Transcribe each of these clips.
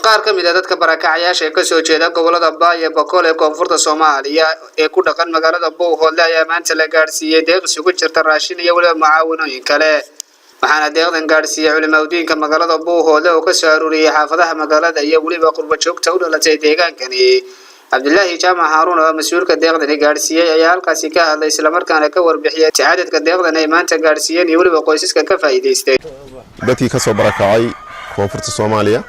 qaar ka mid ah dadka barakacayaasha ee ka soo jeeda gobolada Baay iyo Bakool ee koonfurta Soomaaliya ee ku dhaqan magaalada Buuhoodle ayaa maanta la gaarsiiyay deeq isugu jirta raashin iyo waliba macaawinooyin kale waxaana deeqdan gaarsiiyay culimada magaalada Buuhoodle oo ka soo ururiyay xaafadaha magaalada iyo waliba qurbo joogta u dhalatay deegaankani Abdullaahi Jaamac Haruun oo mas'uulka deeqdan gaarsiiyay ayaa halkaas ka hadlay isla markaana ka warbixiyay cadadka deeqdan ay maanta gaarsiiyeen iyo waliba qoysaska ka faa'iideystay dadkii ka soo barakacay koonfurta Soomaaliya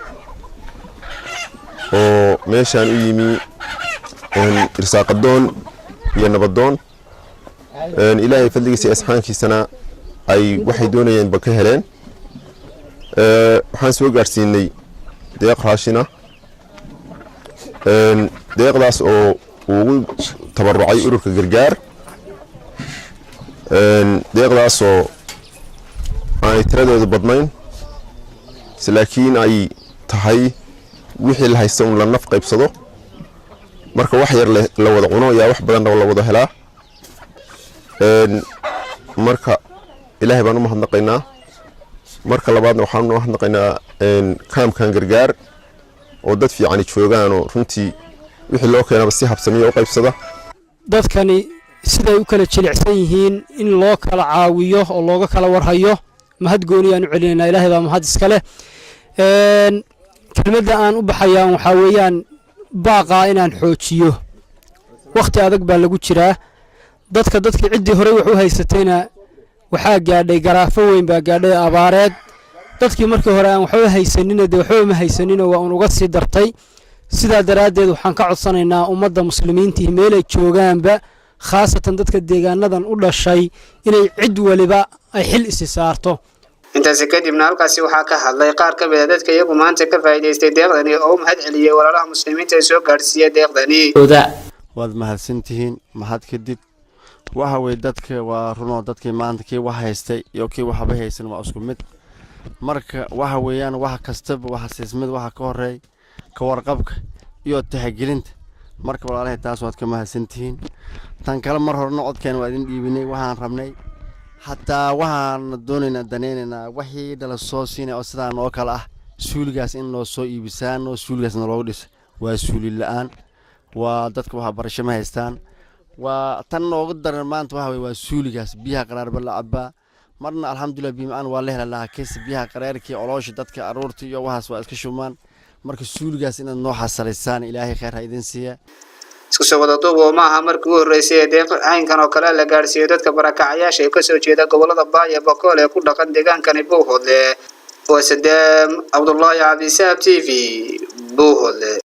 oo meeshan u yimi irsaaqadoon iyo nabadoon ilaahay fadligiisa asxaankiisana ay waxay doonayeen ba ka heleen waxaan soo gaarsiinay deeq raashina deeqdaas oo ugu tabarucay ururka gargaar deeqdaas oo ay tiradooda badnayn laakiin ay tahay wixii la haysto la naf qaybsado marka wax yar la wada cuno yaa wax badan la wada helaa marka ilaahay baan u mahadnaqaynaa marka labaadna waxaan u mahadnaqaynaa kaamkan gargaar oo dad fiican joogaan oo runtii wixii loo keenaba si habsamiyo u qaybsada dadkani siday u kala jilicsan yihiin in loo kala caawiyo oo looga kala warhayo mahad gooniyaan u celinayna ilaahay baa mahad iska leh kelmadda aan u baxayaan waxa weeyaan baaqa inaan xoojiyo waqti adag baa lagu jiraa dadkii cidii hore wax u haysatayna waxa gaadhay garaafo weyn baa gaadhay abaareed dadkii markii hore aan waxba haysanin waxba ma haysanin oo aan uga sii dartay sida daraadeed waxaan ka codsanaynaa ummadda muslimiinta meel ay joogaanba khaasatan dadka deegaanadan u dhashay inay cid waliba ay xil isi saarto intaas kadibna halkaasi waxaa ka hadlay qaar ka mid ah dadka iyagu maanta ka faa'iideystay deeqdani oo mahad celiyay walaalaha muslimiinta ee soo gaarsiiyay deeqdani waad mahadsantihiin mahad kadib waxa way dadka waa runo dadkii maanta kii wax haystay iyo kii waxba haysan waa isku mid marka waxa weeyaan wax kastaba waxa siismid waxa ka horeey ka warqabka iyo taxagilinta marka walaalahay taas waad ka mahadsantihiin tan kale mar horena codkeen waa idin dhiibinay waxaan rabnay hatta waxaan doonaynaa daneenaynaa wixii dhala soo siinay oo sidaan oo kala ah suuligaas in loo soo iibisaan oo suuligaasna loogu dhis waa suuli la'aan waa dadka waxa barasho ma haystaan waa tan loogu daran maanta waxa waa suuligaas biyaha qaraar bal cabba marna alxamdulillah biimaan waa la helaa kiis biyaha qaraarkii olosha dadka aroortii iyo waxaas waa iska shumaan marka suuligaas inaad noo xasalaysaan ilaahay khayr ha idin siiya isku soo wada duub oo maaha markii ugu horeysay deeq caynkan oo kale la gaarsiiyay dadka barakacayaasha ee ka soo jeeda gobolada Baay iyo Bakool ee ku dhaqan deegaankani Buuhoodle oo Saddam Abdullaahi Cabdi TV Buuhoodle